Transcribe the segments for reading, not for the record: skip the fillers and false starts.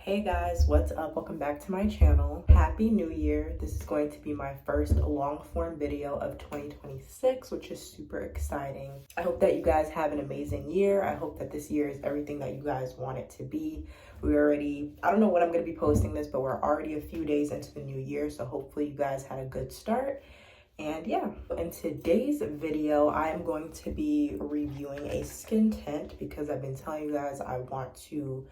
Hey guys, what's up? Welcome back to my channel. Happy New Year. This is going to be my first long form video of 2026, which is super exciting. I hope that you guys have an amazing year. I hope that this year is everything that you guys want it to be. I don't know when I'm going to be posting this, but we're already a few days into the new year, so hopefully you guys had a good start. And yeah, in today's video, I am going to be reviewing a skin tint because I've been telling you guys I want to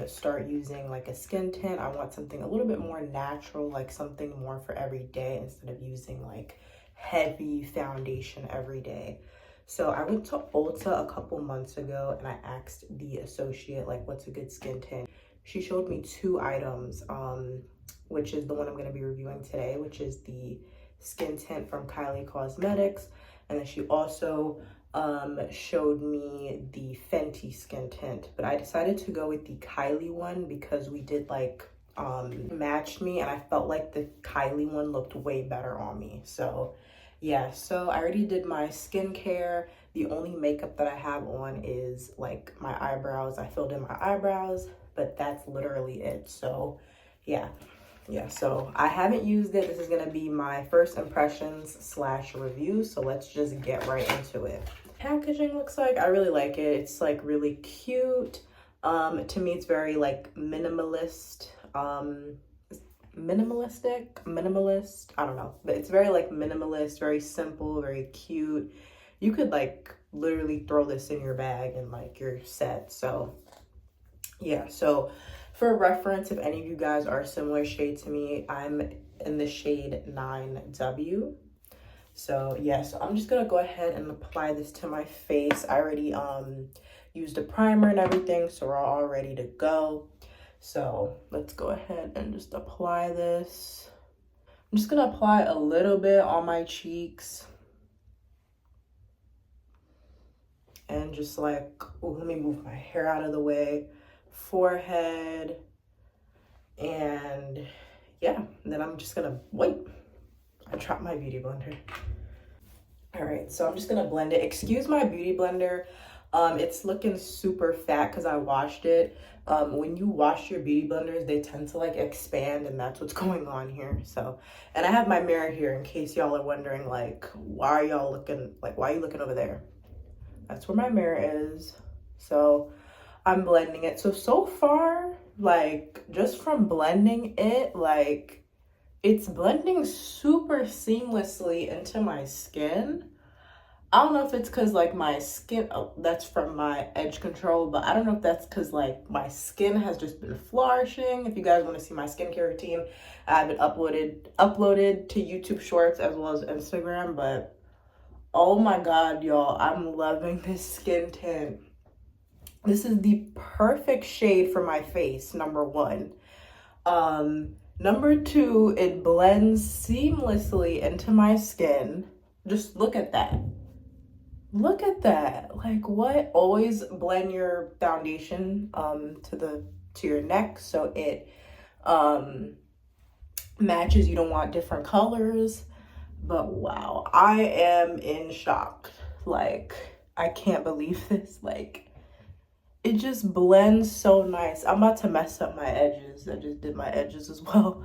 start using like a skin tint. I want something a little bit more natural, like something more for every day instead of using like heavy foundation every day. So I went to Ulta a couple months ago and I asked the associate like what's a good skin tint. She showed me two items, which is the one I'm going to be reviewing today, which is the skin tint from Kylie Cosmetics, and then she also showed me the Fenty skin tint, but I decided to go with the Kylie one because we did like matched me and I felt like the Kylie one looked way better on me. So yeah, so I already did my skincare. The only makeup that I have on is like my eyebrows. I filled in my eyebrows, but that's literally it. So yeah, so I haven't used it. This is gonna be my first impressions slash review, so let's just get right into it. Packaging looks like, I really like it. It's like really cute. To me it's very like minimalist, minimalist, I don't know, but it's very like minimalist, very simple, very cute. You could like literally throw this in your bag and like you're set. So yeah, so for reference, if any of you guys are a similar shade to me, I'm in the shade 9W. So yeah, so I'm just gonna go ahead and apply this to my face. I already used a primer and everything, so we're all ready to go. So let's go ahead and just apply this. I'm just gonna apply a little bit on my cheeks. And just like, oh, let me move my hair out of the way. Forehead, and yeah, and then I'm just gonna wait. I dropped my beauty blender. All right, so I'm just gonna blend it. Excuse my beauty blender. It's looking super fat because I washed it. When you wash your beauty blenders, they tend to like expand, and that's what's going on here. So, and I have my mirror here in case y'all are wondering like, why are y'all looking, like, why are you looking over there? That's where my mirror is. So I'm blending it. So far, like just from blending it, like it's blending super seamlessly into my skin. I don't know if it's because like my skin, oh, that's from my edge control, but I don't know if that's because like my skin has just been flourishing. If you guys want to see my skincare routine, I have it uploaded to YouTube Shorts as well as Instagram. But oh my god, y'all, I'm loving this skin tint. This is the perfect shade for my face, number one. Number two, it blends seamlessly into my skin. Just look at that. Look at that. Like, what? Always blend your foundation to your neck so it matches. You don't want different colors. But wow, I am in shock. Like, I can't believe this. Like, it just blends so nice. I'm about to mess up my edges. I just did my edges as well.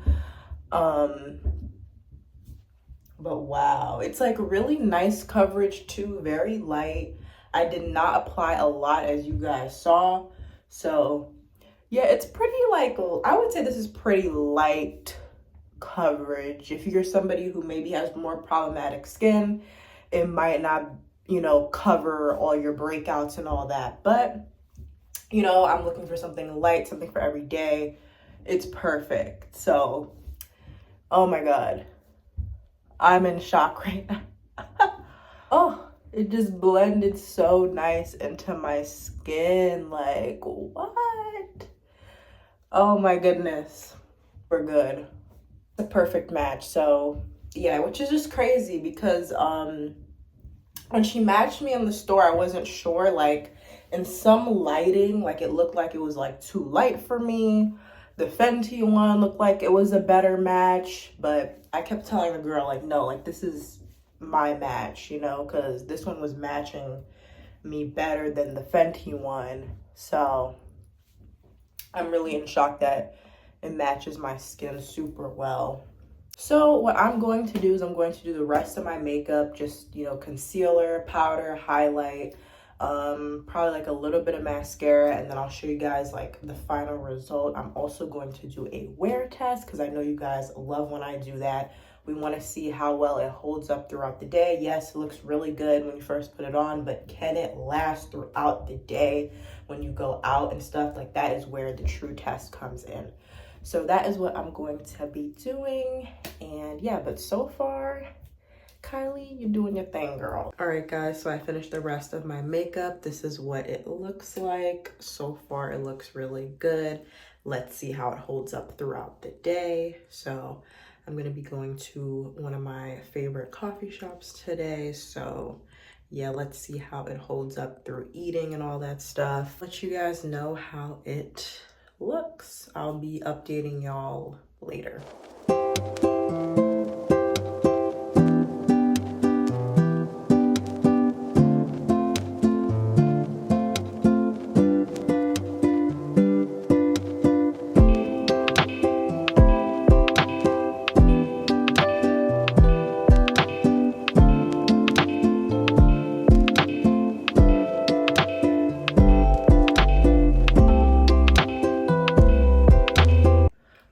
But wow, it's like really nice coverage too, very light. I did not apply a lot as you guys saw. So yeah, it's pretty like, I would say this is pretty light coverage. If you're somebody who maybe has more problematic skin, it might not, you know, cover all your breakouts and all that. But you know, I'm looking for something light, something for every day. It's perfect. So, oh my god, I'm in shock right now. Oh, it just blended so nice into my skin. Like, what? Oh my goodness, we're good. The perfect match. So yeah, which is just crazy because when she matched me in the store, I wasn't sure, like in some lighting, like it looked like it was like too light for me. The Fenty one looked like it was a better match, but I kept telling the girl like, no, like this is my match, you know, because this one was matching me better than the Fenty one. So I'm really in shock that it matches my skin super well. So what I'm going to do is I'm going to do the rest of my makeup, just, you know, concealer, powder, highlight, probably like a little bit of mascara, and then I'll show you guys like the final result. I'm also going to do a wear test because I know you guys love when I do that. We want to see how well it holds up throughout the day. Yes, it looks really good when you first put it on, but can it last throughout the day when you go out and stuff? Like, that is where the true test comes in. So that is what I'm going to be doing. And yeah, but so far, Kylie, you're doing your thing, girl. All right, guys, so I finished the rest of my makeup. This is what it looks like. So far, it looks really good. Let's see how it holds up throughout the day. So I'm gonna be going to one of my favorite coffee shops today. So yeah, let's see how it holds up through eating and all that stuff. Let you guys know how it looks. I'll be updating y'all later.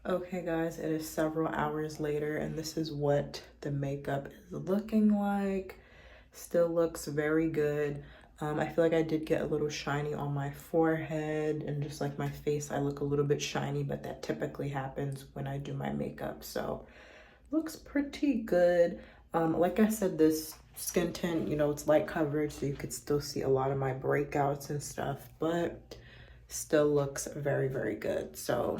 Okay guys, it is several hours later and this is what the makeup is looking like. Still looks very good. I feel like I did get a little shiny on my forehead and just like my face, I look a little bit shiny, but that typically happens when I do my makeup. So looks pretty good. Like I said, this skin tint, you know, it's light coverage, so you could still see a lot of my breakouts and stuff, but still looks very, very good. So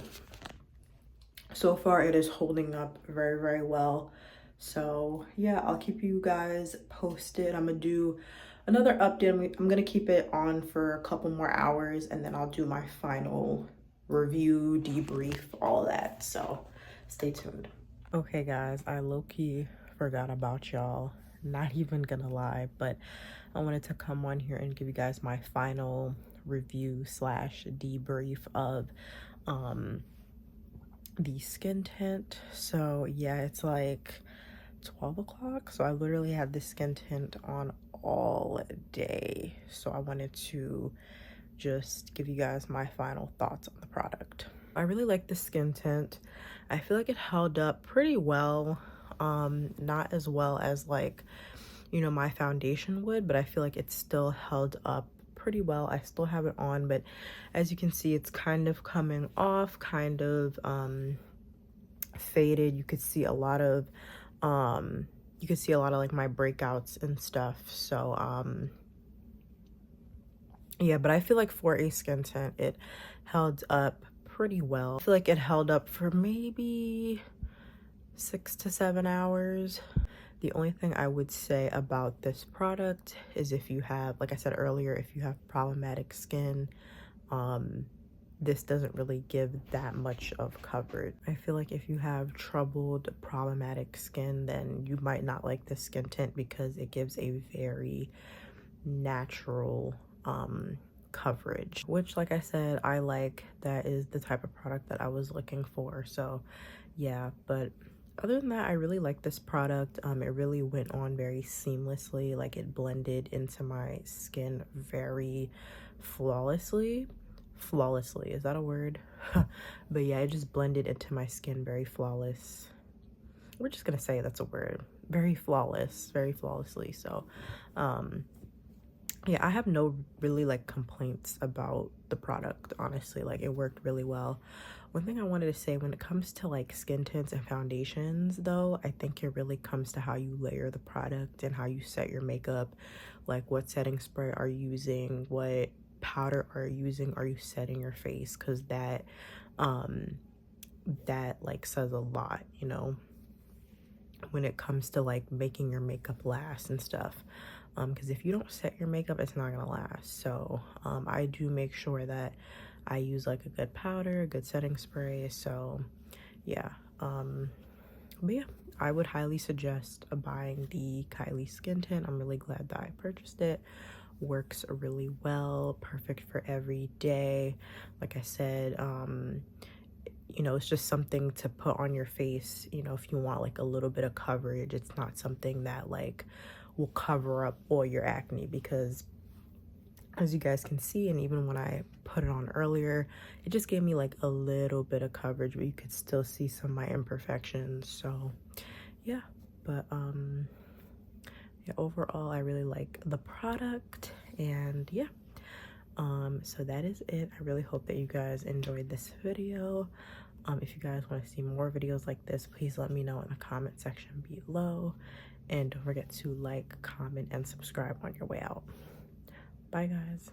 far it is holding up very, very well. So yeah, I'll keep you guys posted. I'm gonna do another update. I'm gonna keep it on for a couple more hours and then I'll do my final review, debrief, all that. So stay tuned. Okay guys, I low-key forgot about y'all. Not even gonna lie, but I wanted to come on here and give you guys my final review slash debrief of the skin tint. So yeah, it's like 12 o'clock, so I literally had this skin tint on all day. So I wanted to just give you guys my final thoughts on the product. I really like the skin tint. I feel like it held up pretty well. Not as well as like, you know, my foundation would, but I feel like it still held up pretty well. I still have it on, but as you can see, it's kind of coming off, kind of faded. You could see a lot of like my breakouts and stuff. So yeah, but I feel like for a skin tint, it held up pretty well. I feel like it held up for maybe 6 to 7 hours. The only thing I would say about this product is if you have, like I said earlier, if you have problematic skin, this doesn't really give that much of coverage. I feel like if you have troubled, problematic skin, then you might not like this skin tint because it gives a very natural coverage, which, like I said, I like. That is the type of product that I was looking for. So yeah, but other than that, I really like this product. It really went on very seamlessly. Like, it blended into my skin very flawlessly. Is that a word? But yeah, it just blended into my skin very flawless. We're just gonna say that's a word. Very flawless, very flawlessly. So yeah, I have no really like complaints about the product, honestly. Like, it worked really well. One thing I wanted to say, when it comes to like skin tints and foundations though, I think it really comes to how you layer the product and how you set your makeup. Like, what setting spray are you using, what powder are you using, are you setting your face? Because that like says a lot, you know, when it comes to like making your makeup last and stuff. Because if you don't set your makeup, it's not gonna last. So I do make sure that I use like a good powder, a good setting spray. So yeah, but yeah, I would highly suggest buying the Kylie skin tint. I'm really glad that I purchased it. works really well, perfect for every day. Like I said, you know, it's just something to put on your face, you know, if you want like a little bit of coverage. It's not something that like will cover up all your acne, because as you guys can see, and even when I put it on earlier, it just gave me like a little bit of coverage, but you could still see some of my imperfections. So yeah, but yeah, overall I really like the product. And yeah, so that is it. I really hope that you guys enjoyed this video. If you guys want to see more videos like this, please let me know in the comment section below, and don't forget to like, comment, and subscribe on your way out. Bye guys.